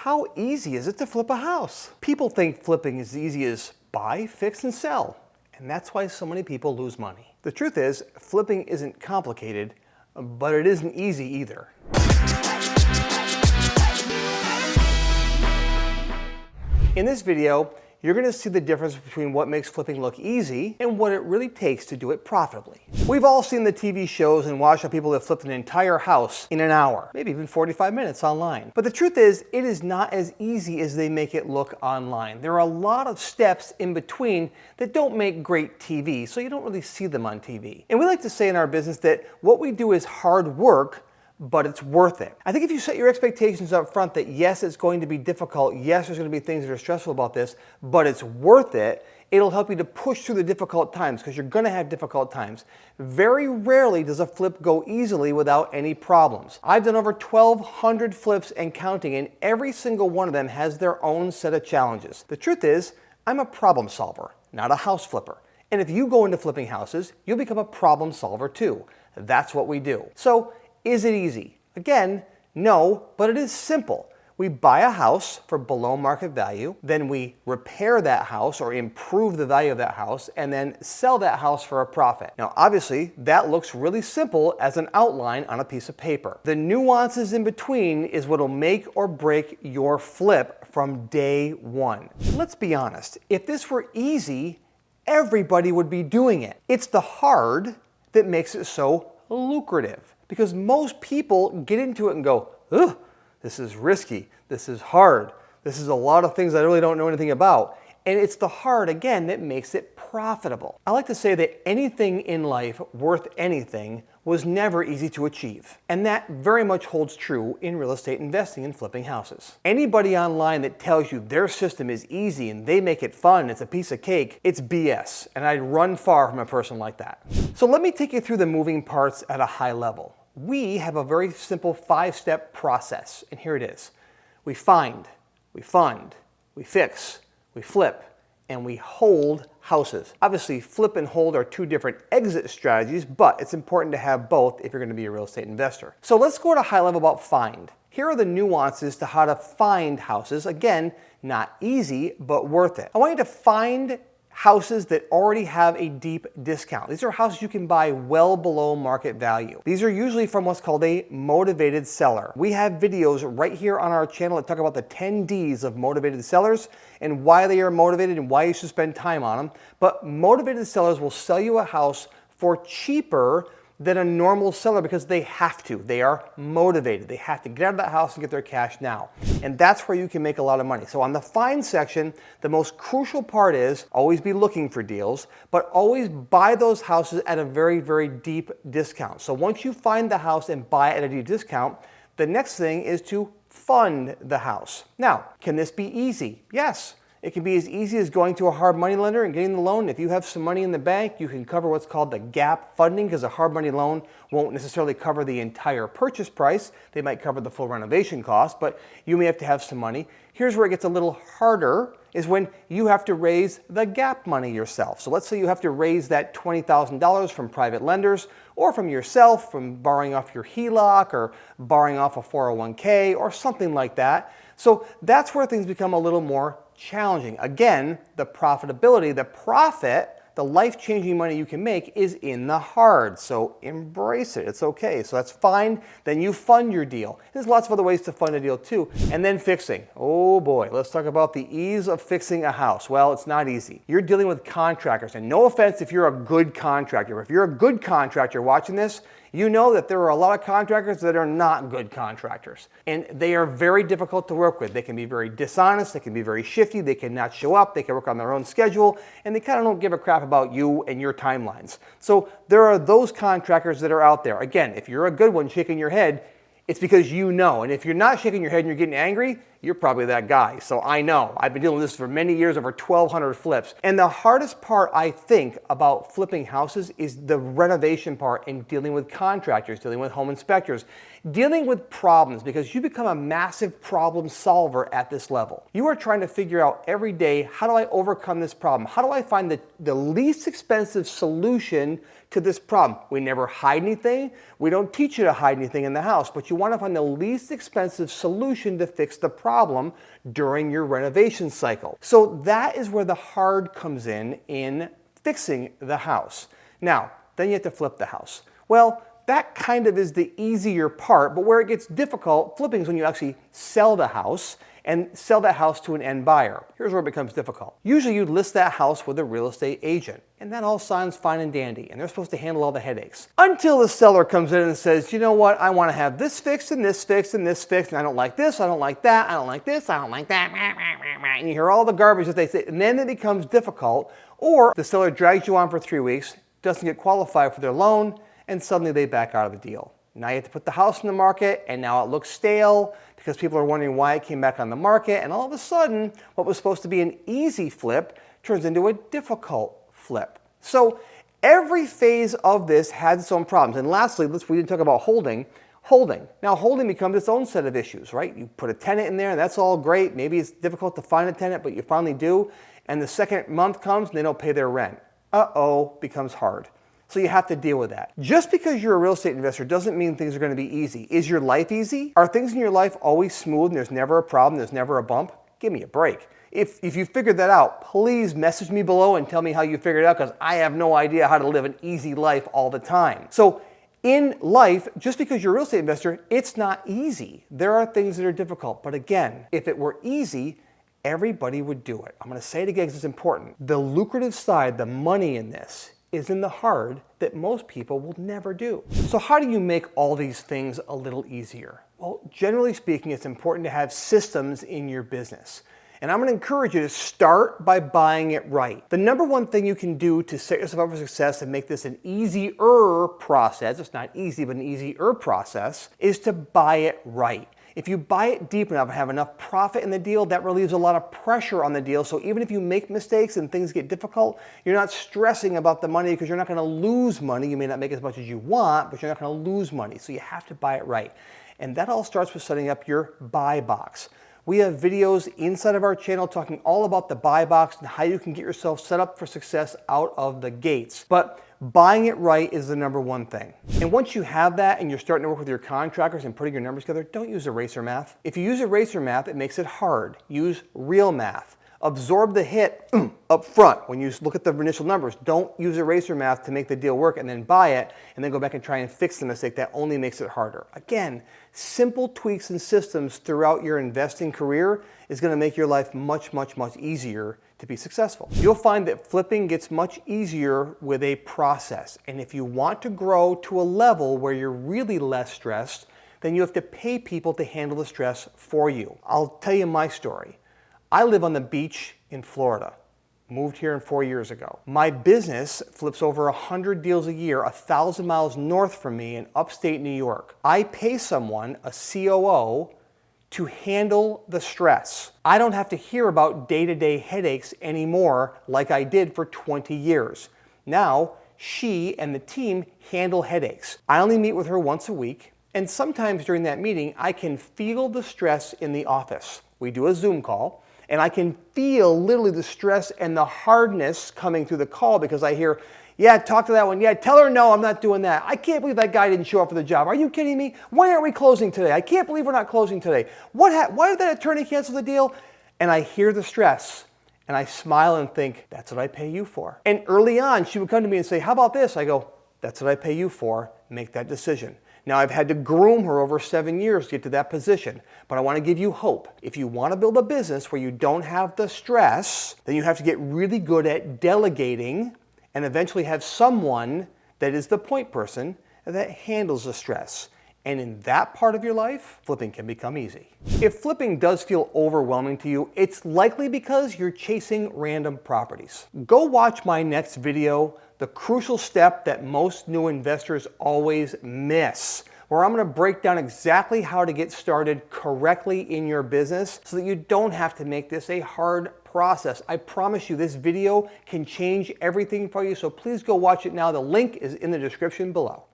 how easy is it to flip a house? People think flipping is as easy as buy, fix, and sell. And that's why so many people lose money. The truth is, flipping isn't complicated, but it isn't easy either. In this video, you're going to see the difference between what makes flipping look easy and what it really takes to do it profitably. We've all seen the TV shows and watched how people have flipped an entire house in an hour, maybe even 45 minutes online. But the truth is, it is not as easy as they make it look online. There are a lot of steps in between that don't make great TV, so you don't really see them on TV. And we like to say in our business that what we do is hard work, but it's worth it. I think if you set your expectations up front that yes, it's going to be difficult, yes, there's going to be things that are stressful about this, but it's worth it, it'll help you to push through the difficult times because you're going to have difficult times. Very rarely does a flip go easily without any problems. I've done over 1,200 flips and counting, and every single one of them has their own set of challenges. The truth is, I'm a problem solver, not a house flipper. And if you go into flipping houses, you'll become a problem solver too. That's what we do. So, is it easy? Again, no, but it is simple. We buy a house for below market value, then we repair that house or improve the value of that house, and then sell that house for a profit. Now, obviously, that looks really simple as an outline on a piece of paper. The nuances in between is what will make or break your flip from day one. Let's be honest, if this were easy, everybody would be doing it. It's the hard that makes it so lucrative. Because most people get into it and go, ugh, this is risky, this is hard, this is a lot of things I really don't know anything about. And it's the hard, again, that makes it profitable. I like to say that anything in life worth anything was never easy to achieve. And that very much holds true in real estate investing and flipping houses. Anybody online that tells you their system is easy and they make it fun, it's a piece of cake, it's BS. And I'd run far from a person like that. So let me take you through the moving parts at a high level. We have a very simple 5-step process, and here it is. We find, we fund, we fix, we flip, and we hold houses. Obviously, flip and hold are two different exit strategies, but it's important to have both if you're going to be a real estate investor. So let's go at a high level about find. Here are the nuances to how to find houses. Again, not easy, but worth it. I want you to find houses that already have a deep discount. These are houses you can buy well below market value. These are usually from what's called a motivated seller. We have videos right here on our channel that talk about the 10 Ds of motivated sellers and why they are motivated and why you should spend time on them. But motivated sellers will sell you a house for cheaper than a normal seller because they have to. They are motivated. They have to get out of that house and get their cash now. And that's where you can make a lot of money. So on the find section, the most crucial part is always be looking for deals, but always buy those houses at a very, very deep discount. So once you find the house and buy it at a deep discount, the next thing is to fund the house. Now, can this be easy? Yes. It can be as easy as going to a hard money lender and getting the loan. If you have some money in the bank, you can cover what's called the gap funding because a hard money loan won't necessarily cover the entire purchase price. They might cover the full renovation cost, but you may have to have some money. Here's where it gets a little harder is when you have to raise the gap money yourself. So let's say you have to raise that $20,000 from private lenders or from yourself, from borrowing off your HELOC or borrowing off a 401k or something like that. So that's where things become a little more challenging. Again, the profitability, the profit, the life-changing money you can make is in the hard. So embrace it. It's okay. So that's fine. Then you fund your deal. There's lots of other ways to fund a deal too. And then fixing. Oh boy, let's talk about the ease of fixing a house. Well, it's not easy. You're dealing with contractors. And no offense if you're a good contractor. If you're a good contractor watching this, you know that there are a lot of contractors that are not good contractors. And they are very difficult to work with. They can be very dishonest, they can be very shifty, they cannot show up, they can work on their own schedule, and they kind of don't give a crap about you and your timelines. So there are those contractors that are out there. Again, if you're a good one shaking your head, it's because you know. And if you're not shaking your head and you're getting angry, you're probably that guy. So I know. I've been dealing with this for many years, over 1,200 flips. And the hardest part, I think, about flipping houses is the renovation part and dealing with contractors, dealing with home inspectors, dealing with problems, because you become a massive problem solver at this level. You are trying to figure out every day, how do I overcome this problem? How do I find the least expensive solution to this problem? We never hide anything. We don't teach you to hide anything in the house, but you want to find the least expensive solution to fix the problem during your renovation cycle. So that is where the hard comes in fixing the house. Now, then you have to flip the house. Well, that kind of is the easier part, but where it gets difficult, flipping, is when you actually sell the house and sell that house to an end buyer. Here's where it becomes difficult. Usually you'd list that house with a real estate agent, and that all sounds fine and dandy, and they're supposed to handle all the headaches. Until the seller comes in and says, you know what, I want to have this fixed and this fixed and this fixed, and I don't like this, I don't like that, I don't like this, I don't like that, and you hear all the garbage that they say, and then it becomes difficult, or the seller drags you on for 3 weeks, doesn't get qualified for their loan, and suddenly they back out of the deal. Now you have to put the house in the market, and now it looks stale because people are wondering why it came back on the market, and all of a sudden, what was supposed to be an easy flip turns into a difficult flip. So every phase of this has its own problems. And lastly, we didn't talk about holding. Now holding becomes its own set of issues, right? You put a tenant in there, and that's all great. Maybe it's difficult to find a tenant, but you finally do, and the second month comes and they don't pay their rent. Becomes hard. So you have to deal with that. Just because you're a real estate investor doesn't mean things are going to be easy. Is your life easy? Are things in your life always smooth and there's never a problem, there's never a bump? Give me a break. If you figured that out, please message me below and tell me how you figured it out, because I have no idea how to live an easy life all the time. So in life, just because you're a real estate investor, it's not easy. There are things that are difficult. But again, if it were easy, everybody would do it. I'm going to say it again because it's important. The lucrative side, the money in this, is in the hard that most people will never do. So how do you make all these things a little easier? Well, generally speaking, it's important to have systems in your business. And I'm going to encourage you to start by buying it right. The number one thing you can do to set yourself up for success and make this an easier process, it's not easy, but an easier process, is to buy it right. If you buy it deep enough and have enough profit in the deal, that relieves a lot of pressure on the deal. So even if you make mistakes and things get difficult, you're not stressing about the money, because you're not going to lose money. You may not make as much as you want, but you're not going to lose money. So you have to buy it right. And that all starts with setting up your buy box. We have videos inside of our channel talking all about the buy box and how you can get yourself set up for success out of the gates. But buying it right is the number one thing. And once you have that and you're starting to work with your contractors and putting your numbers together, don't use eraser math. If you use eraser math, it makes it hard. Use real math. Absorb the hit up front when you look at the initial numbers. Don't use eraser math to make the deal work and then buy it and then go back and try and fix the mistake. That only makes it harder. Again, simple tweaks and systems throughout your investing career is going to make your life much, much, much easier to be successful. You'll find that flipping gets much easier with a process. And if you want to grow to a level where you're really less stressed, then you have to pay people to handle the stress for you. I'll tell you my story. I live on the beach in Florida. Moved here 4 years ago. My business flips over 100 deals a year, 1,000 miles north from me in upstate New York. I pay someone, a COO, to handle the stress. I don't have to hear about day-to-day headaches anymore like I did for 20 years. Now, she and the team handle headaches. I only meet with her once a week, and sometimes during that meeting, I can feel the stress in the office. We do a Zoom call, and I can feel literally the stress and the hardness coming through the call, because I hear, yeah, talk to that one. Yeah, tell her no, I'm not doing that. I can't believe that guy didn't show up for the job. Are you kidding me? Why aren't we closing today? I can't believe we're not closing today. Why did that attorney cancel the deal? And I hear the stress, and I smile and think, that's what I pay you for. And early on, she would come to me and say, how about this? I go, that's what I pay you for. Make that decision. Now, I've had to groom her over 7 years to get to that position, but I want to give you hope. If you want to build a business where you don't have the stress, then you have to get really good at delegating and eventually have someone that is the point person that handles the stress. And in that part of your life, flipping can become easy. If flipping does feel overwhelming to you, it's likely because you're chasing random properties. Go watch my next video, the crucial step that most new investors always miss, where I'm going to break down exactly how to get started correctly in your business so that you don't have to make this a hard process. I promise you this video can change everything for you, so please go watch it now. The link is in the description below.